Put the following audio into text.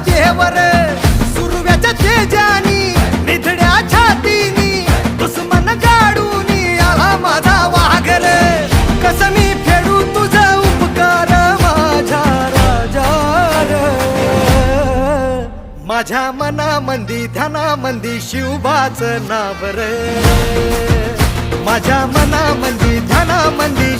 देवर सुरव्याच्या तेजानी निधड्या छातीनी दुश्मन गाडूनी आला माझा वाघर कस मी फेडू तुझा उपकार माझ्या राजार माझ्या मनामंदी ध्यानामंदी शिवबाच नाव रे माझ्या मनामंदी ध्यानामंदी